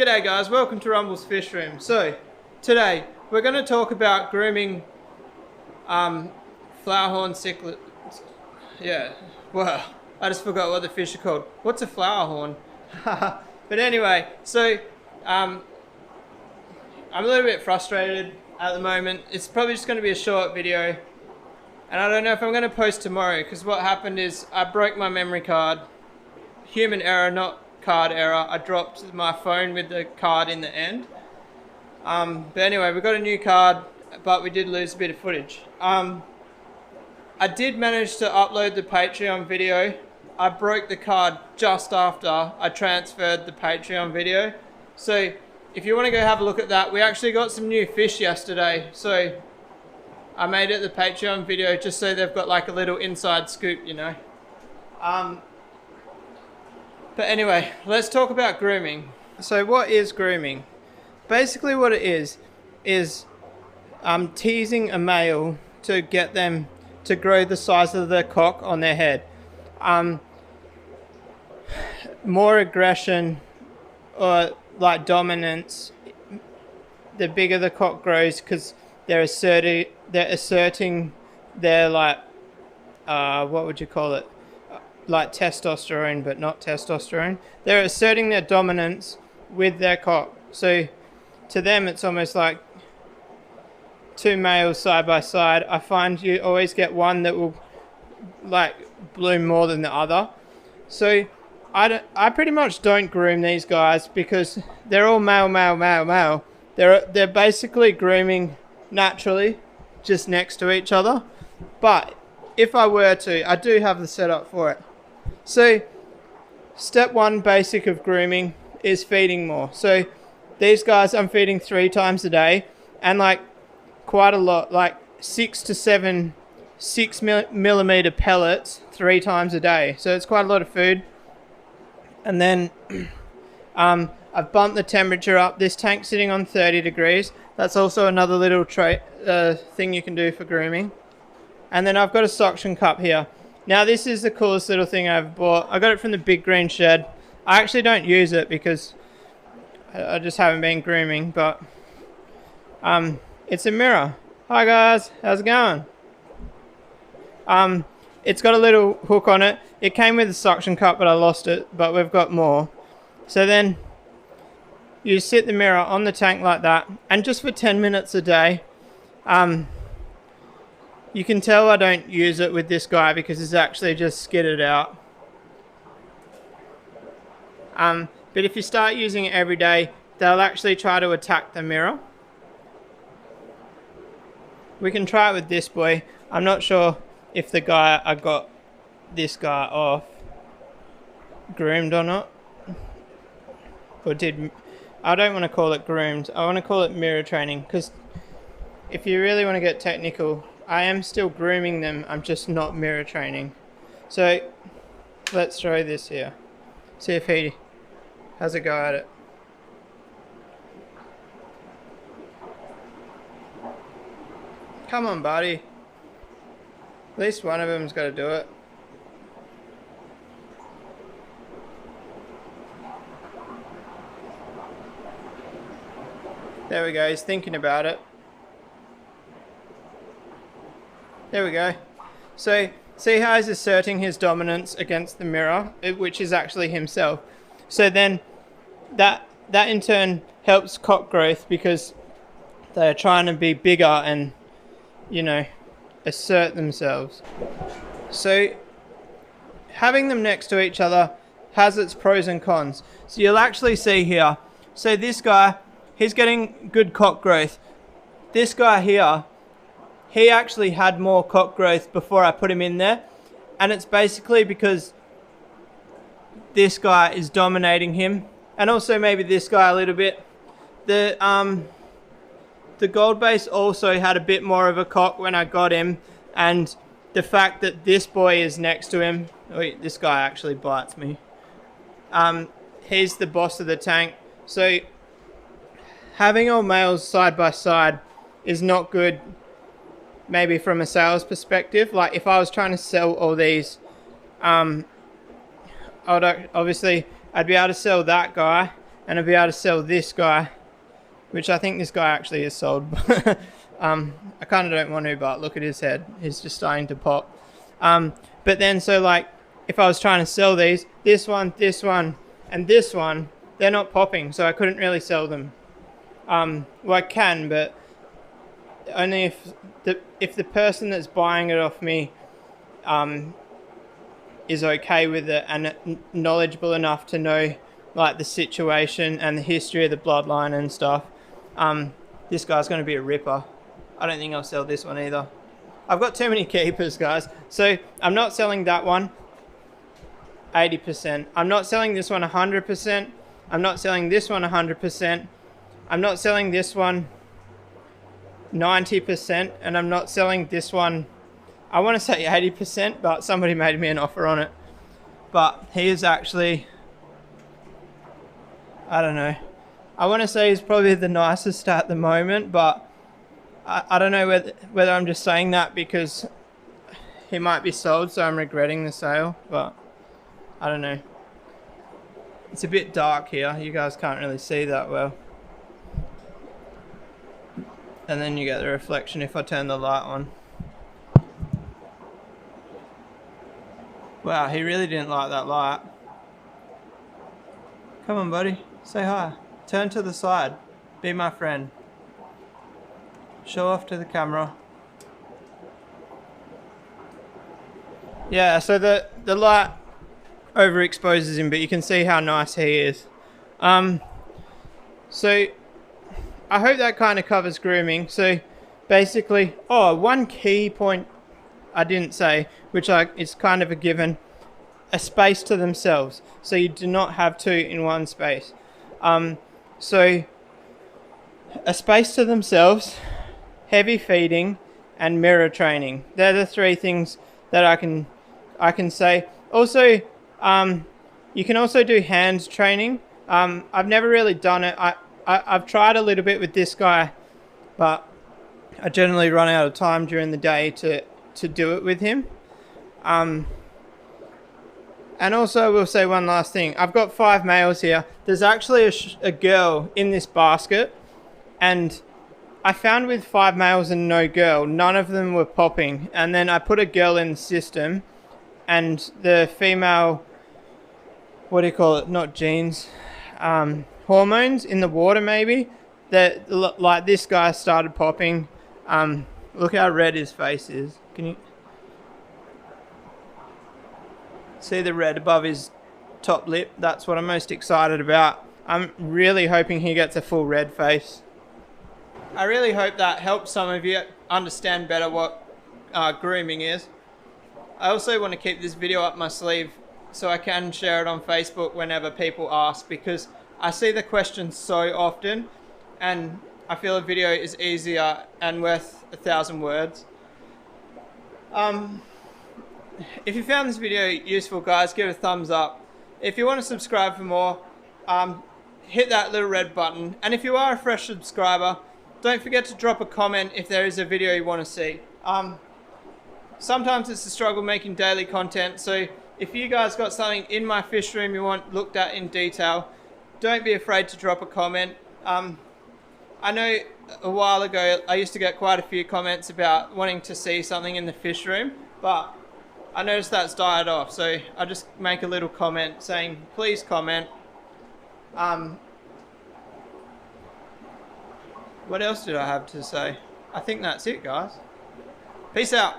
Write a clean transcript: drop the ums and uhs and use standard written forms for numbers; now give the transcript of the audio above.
G'day guys, welcome to Rumble's Fish Room. So, today we're going to talk about grooming flowerhorn cichlids. Yeah, well, I just forgot what the fish are called. What's a flowerhorn? But anyway, so I'm a little bit frustrated at the moment. It's probably just going to be a short video. And I don't know if I'm going to post tomorrow, because what happened is I broke my memory card. Human error, not card error. I dropped my phone with the card in the end. But anyway, we got a new card, but we did lose a bit of footage. I did manage to upload the Patreon video. I broke the card just after I transferred the Patreon video. So if you want to go have a look at that, we actually got some new fish yesterday. So I made it the Patreon video just so they've got like a little inside scoop, you know. But anyway, let's talk about grooming. So what is grooming? Basically what it is teasing a male to get them to grow the size of their cock on their head. More aggression or like dominance, the bigger the cock grows, because they're asserting their like, what would you call it? Like testosterone, but not testosterone. They're asserting their dominance with their cock. So to them, it's almost like two males side by side. I find you always get one that will like bloom more than the other. So I pretty much don't groom these guys because they're all male. They're basically grooming naturally just next to each other. But if I were to, I do have the setup for it. So step one basic of grooming is feeding more. So these guys I'm feeding 3 times a day, and like quite a lot, like 6 to 7 6mm pellets 3 times a day. So it's quite a lot of food. And then I've bumped the temperature up. This tank's sitting on 30 degrees. That's also another little thing you can do for grooming. And then I've got a suction cup here. Now this is the coolest little thing I've bought. I got it from the Big Green Shed. I actually don't use it because I just haven't been grooming, but it's a mirror. Hi guys, how's it going? It's got a little hook on it. It came with a suction cup, but I lost it, but we've got more. So then you sit the mirror on the tank like that, and just for 10 minutes a day, you can tell I don't use it with this guy because it's actually just skidded out. But if you start using it every day, they'll actually try to attack the mirror. We can try it with this boy. I'm not sure if the guy I got this guy off groomed or not. Or did... I don't want to call it groomed. I want to call it mirror training, because if you really want to get technical, I am still grooming them. I'm just not mirror training. So let's try this here. See if he has a go at it. Come on, buddy. At least one of them's got to do it. There we go, he's thinking about it. There we go. So, see how he's asserting his dominance against the mirror, which is actually himself. So then, that in turn helps cock growth because they're trying to be bigger and, you know, assert themselves. So, having them next to each other has its pros and cons. So you'll actually see here, so this guy, he's getting good cock growth. This guy here, he actually had more cock growth before I put him in there. And it's basically because this guy is dominating him. And also maybe this guy a little bit. The gold base also had a bit more of a cock when I got him. And the fact that this boy is next to him. Wait, this guy actually bites me. He's the boss of the tank. So having all males side by side is not good, maybe from a sales perspective. Like if I was trying to sell all these, obviously I'd be able to sell that guy and I'll be able to sell this guy, which I think this guy actually is sold. I kind of don't want to, but look at his head. He's just starting to pop. But then, so like, if I was trying to sell these, this one, and this one, they're not popping, so I couldn't really sell them. Well, I can, but only if the person that's buying it off me is okay with it and knowledgeable enough to know like the situation and the history of the bloodline and stuff. This guy's going to be a ripper. I don't think I'll sell this one either. I've got too many keepers, guys. So I'm not selling that one 80%. I'm not selling this one 100%. I'm not selling this one 100%. I'm not selling this one 90%. And I'm not selling this one, I want to say 80%, but somebody made me an offer on it. But he is actually, I don't know. I want to say he's probably the nicest at the moment, but I don't know whether I'm just saying that because he might be sold, so I'm regretting the sale, but I don't know. It's a bit dark here. You guys can't really see that well. And then you get the reflection if I turn the light on. Wow, he really didn't like that light. Come on, buddy. Say hi. Turn to the side. Be my friend. Show off to the camera. Yeah, so the light overexposes him, but you can see how nice he is. So I hope that kind of covers grooming. So basically, one key point I didn't say, which is kind of a given, a space to themselves. So you do not have two in one space. So a space to themselves, heavy feeding, and mirror training. They're the three things that I can say. Also, you can also do hands training. I've never really done it. I've tried a little bit with this guy, but I generally run out of time during the day to do it with him. And also, I will say one last thing. I've got 5 males here. There's actually a girl in this basket, and I found with 5 males and no girl, none of them were popping. And then I put a girl in the system, and the female, what do you call it? Not genes, hormones in the water maybe. That like this guy started popping. Look how red his face is. Can you see the red above his top lip? That's what I'm most excited about. I'm really hoping he gets a full red face. I really hope that helps some of you understand better what grooming is. I also want to keep this video up my sleeve so I can share it on Facebook whenever people ask, because I see the questions so often and I feel a video is easier and worth 1,000 words. If you found this video useful, guys, give it a thumbs up. If you want to subscribe for more, hit that little red button. And if you are a fresh subscriber, don't forget to drop a comment if there is a video you want to see. Sometimes it's a struggle making daily content, so if you guys got something in my fish room you want looked at in detail, don't be afraid to drop a comment. I know a while ago I used to get quite a few comments about wanting to see something in the fish room, but I noticed that's died off, so I just make a little comment saying please comment. What else did I have to say? I think that's it, guys. Peace out.